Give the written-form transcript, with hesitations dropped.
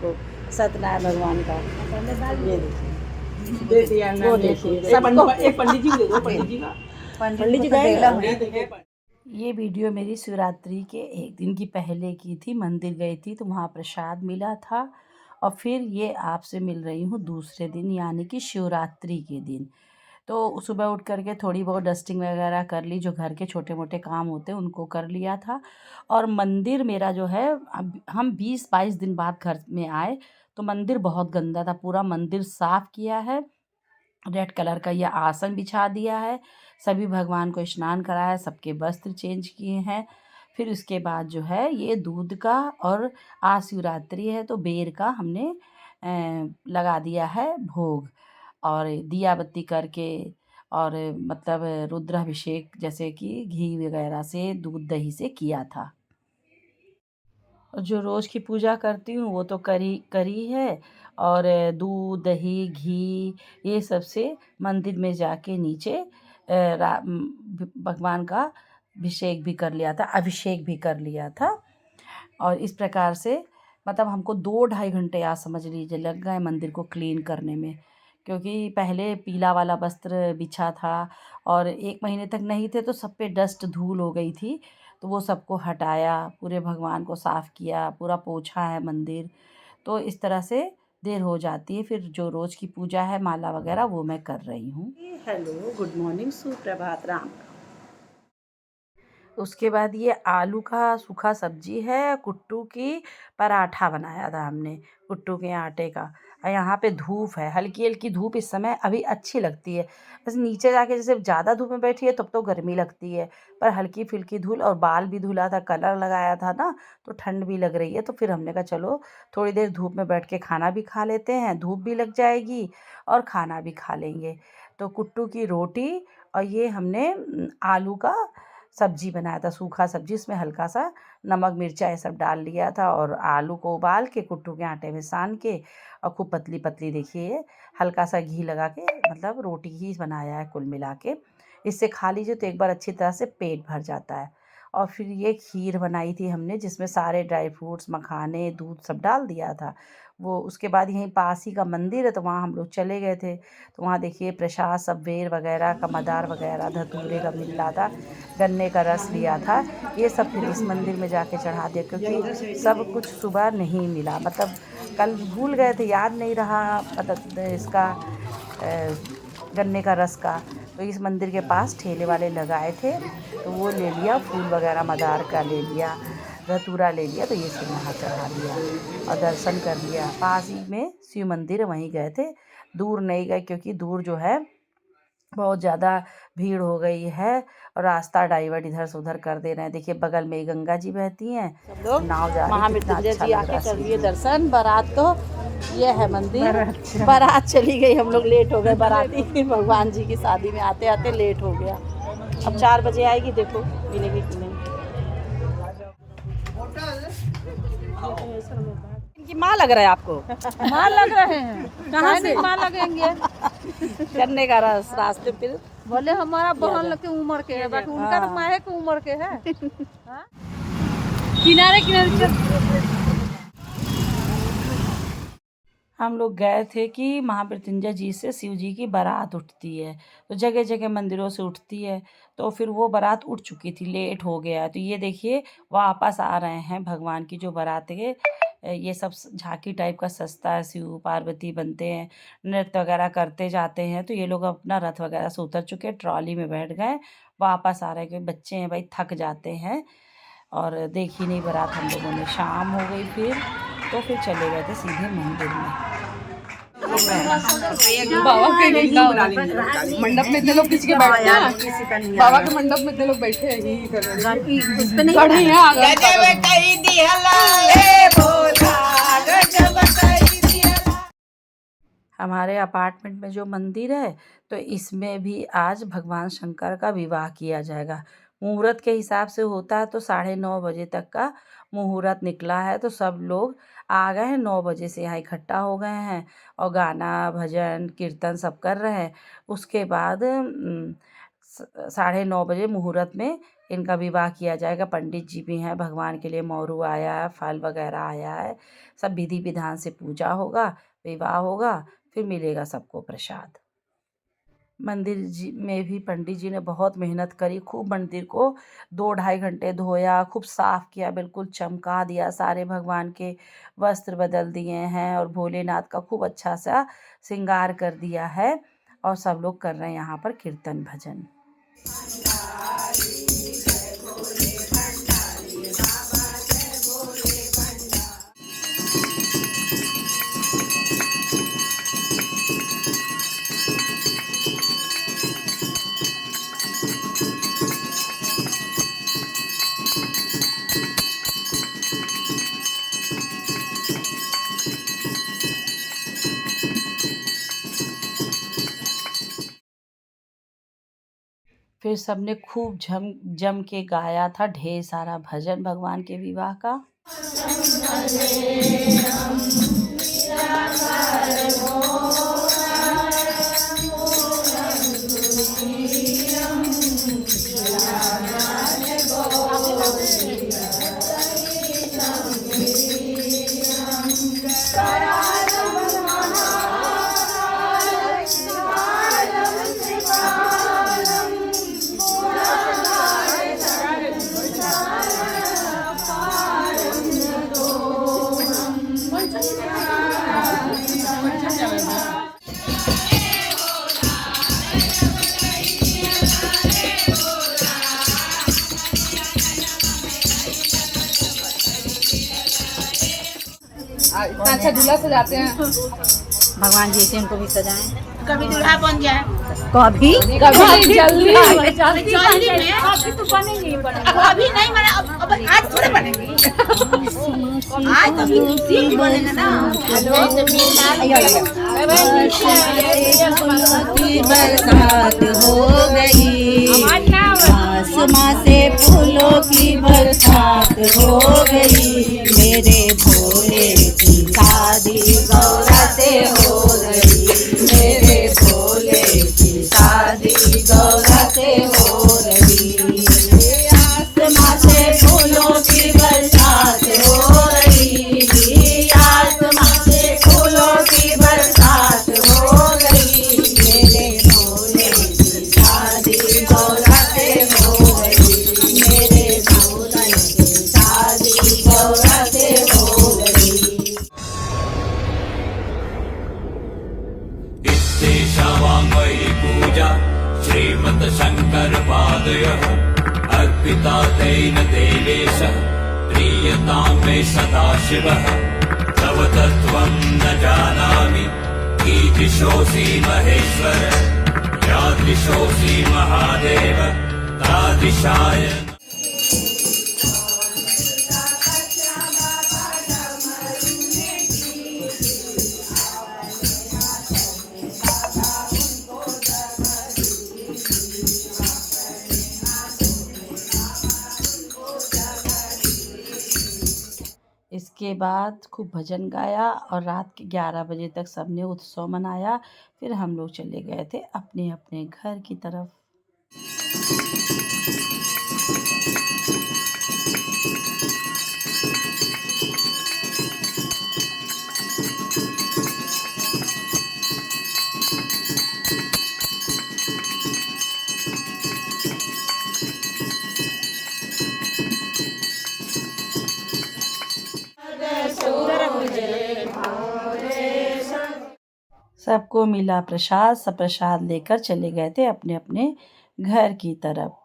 को सत्यनारायण भगवान का। ये देखिए, वो देखिए सबको एक पंडित जी ले दो, पंडित जी का। पंडित जी गए। ये वीडियो मेरी शिवरात्रि के एक दिन की पहले की थी। मंदिर गई थी तो वहाँ प्रसाद मिला था और फिर ये आपसे मिल रही हूँ दूसरे दिन यानी कि शिवरात्रि के दिन। तो सुबह उठ करके थोड़ी बहुत डस्टिंग वगैरह कर ली, जो घर के छोटे मोटे काम होते हैं उनको कर लिया था। और मंदिर मेरा जो है, अब हम 20-22 दिन बाद घर में आए तो मंदिर बहुत गंदा था। पूरा मंदिर साफ़ किया है, रेड कलर का यह आसन बिछा दिया है, सभी भगवान को स्नान कराया है, सबके वस्त्र चेंज किए हैं। फिर उसके बाद जो है ये दूध का, और आज शिवरात्रि है तो बेर का हमने लगा दिया है भोग, और दिया बत्ती करके, और मतलब रुद्राभिषेक जैसे कि घी वगैरह से, दूध दही से किया था। जो रोज़ की पूजा करती हूँ वो तो करी है, और दूध दही घी ये सब से मंदिर में जाके नीचे भगवान का अभिषेक भी कर लिया था। और इस प्रकार से मतलब हमको 2-2.5 घंटे आज समझ लीजिए लग गए मंदिर को क्लीन करने में, क्योंकि पहले पीला वाला वस्त्र बिछा था और 1 महीने तक नहीं थे तो सब पे डस्ट धूल हो गई थी। तो वो सबको हटाया, पूरे भगवान को साफ़ किया, पूरा पोंछा है मंदिर। तो इस तरह से देर हो जाती है। फिर जो रोज़ की पूजा है माला वगैरह वो मैं कर रही हूँ। हेलो, गुड मॉर्निंग, सुप्रभात, राम। उसके बाद ये आलू का सूखा सब्जी है, कुट्टू की पराठा बनाया था हमने, कुट्टू के आटे का। और यहाँ पे धूप है, हल्की हल्की धूप इस समय अभी अच्छी लगती है। बस नीचे जाके जैसे ज़्यादा धूप में बैठी है तब तो गर्मी लगती है, पर हल्की फुल्की धूल, और बाल भी धुला था, कलर लगाया था ना, तो ठंड भी लग रही है। तो फिर हमने कहा चलो थोड़ी देर धूप में बैठ के खाना भी खा लेते हैं, धूप भी लग जाएगी और खाना भी खा लेंगे। तो कुट्टू की रोटी और ये हमने आलू का सब्जी बनाया था, सूखा सब्जी। इसमें हल्का सा नमक मिर्चा ये सब डाल लिया था, और आलू को उबाल के कुट्टू के आटे में सान के, और खूब पतली पतली देखिए हल्का सा घी लगा के, मतलब रोटी ही बनाया है कुल मिला के। इससे खा लीजिए तो एक बार अच्छी तरह से पेट भर जाता है। और फिर ये खीर बनाई थी हमने, जिसमें सारे ड्राई फ्रूट्स, मखाने, दूध सब डाल दिया था। वो उसके बाद यहीं पास ही का मंदिर है तो वहाँ हम लोग चले गए थे। तो वहाँ देखिए प्रसाद सब बेर वगैरह का, मदार वगैरह, धतूरे का मिल रहा था, गन्ने का रस लिया था। ये सब फिर इस मंदिर में जाके चढ़ा दिया, क्योंकि सब कुछ सुबह नहीं मिला, मतलब कल भूल गए थे, याद नहीं रहा मतलब इसका गन्ने का रस का। तो इस मंदिर के पास ठेले वाले लगाए थे तो वो ले लिया, फूल वगैरह मदार का ले लिया, धतूरा ले लिया, तो ये सब यहाँ चढ़ा दिया और दर्शन कर लिया। पास ही में शिव मंदिर है, वहीं गए थे, दूर नहीं गए, क्योंकि दूर जो है बहुत ज़्यादा भीड़ हो गई है और रास्ता डाइवर्ट इधर से उधर कर दे रहे हैं। देखिए बगल में ही गंगा जी बहती हैं, सब लोग नाव जा रही है, महामृत्युंजय अच्छा जी आके कर लिए दर्शन। बारात तो ये है मंदिर, बारात चली गई, हम लोग लेट हो गए, बाराती भगवान जी की शादी में आते आते लेट हो गया। अब 4 बजे आएगी, देखो मिलेगी कि नहीं। इनकी माँ लग रहा है आपको? माँ लग रहे हैं, कहाँ से माँ लगेंगे? गन्ने का रस रास्ते फिर बोले हमारा बहन के उम्र के है, बाकी उनका तो माहे के उम्र के है। हाँ? किनारे किनारे चल। हम लोग गए थे कि महामृत्युंजय जी से शिव जी की बारात उठती है, तो जगह जगह मंदिरों से उठती है, तो फिर वो बारात उठ चुकी थी, लेट हो गया। तो ये देखिए वापस आ रहे हैं भगवान की जो बारात है। ये सब झांकी टाइप का सजता है, शिव पार्वती बनते हैं, नृत्य वगैरह करते जाते हैं। तो ये लोग अपना रथ वगैरह से उतर चुके, ट्रॉली में बैठ गए, वापस आ रहे हैं, क्योंकि बच्चे हैं भाई, थक जाते हैं। और देखी नहीं बारात हम लोगों ने, शाम हो गई फिर, तो फिर चले गए थे सीधे मंदिर में। बाबा के मंडप में इतने लोग किसी के बैठते हैं, बाबा के मंडप में इतने लोग बैठे हैं, यही कर रहे हैं। कढ़ी है हमारे अपार्टमेंट में जो मंदिर है तो इसमें भी आज भगवान शंकर का विवाह किया जाएगा। मुहूर्त के हिसाब से होता है तो 9:30 बजे तक का मुहूर्त निकला है, तो सब लोग आ गए हैं, 9 बजे से यहाँ इकट्ठा हो गए हैं और गाना भजन कीर्तन सब कर रहे हैं। उसके बाद 9:30 बजे मुहूर्त में इनका विवाह किया जाएगा। पंडित जी भी हैं, भगवान के लिए मोरू आया है, फल वगैरह आया है, सब विधि विधान से पूजा होगा, विवाह होगा, फिर मिलेगा सबको प्रसाद। मंदिर जी में भी पंडित जी ने बहुत मेहनत करी, खूब मंदिर को 2-2.5 घंटे धोया, खूब साफ किया, बिल्कुल चमका दिया, सारे भगवान के वस्त्र बदल दिए हैं और भोलेनाथ का खूब अच्छा सा श्रृंगार कर दिया है। और सब लोग कर रहे हैं यहाँ पर कीर्तन भजन। फिर सबने खूब जम के गाया था ढेर सारा भजन भगवान के विवाह का। इतना अच्छा दूल्हा सजाते हैं। भगवान जी से इनको भी सजाएं। कभी दूल्हा बन जाए, कभी कभी जल्दी जल्दी में अभी नहीं बने, अब आज थोड़े बनेंगे, आज अभी उसी बनेगा ना। की बरसात हो गई, आसमां से फूलों की बरसात हो गई, मेरे भोले की शादी गौरा से हो गई, मेरे भोले की शादी गौरा से हो रही। आसमां से फूलों की बरसात हो रही, आसमां से फूलों की बरसात हो रही, मेरे भोले की शादी गौरा से हो रही, मेरे भोले की शादी गौरा से हो रही। वाङ्मयी पूजा श्रीमत् शङ्कर पादयः अर्पिता तेन देवेश, प्रीयतां मे सदाशिवः, तव तत्त्वं न जानामि, कीदृशोऽसि महेश्वर, यादृशोऽसि महादेव, तादृशाय। इसके बाद खूब भजन गाया और रात के 11 बजे तक सबने उत्सव मनाया। फिर हम लोग चले गए थे अपने अपने घर की तरफ। सबको मिला प्रसाद, सब प्रसाद लेकर चले गए थे अपने अपने घर की तरफ।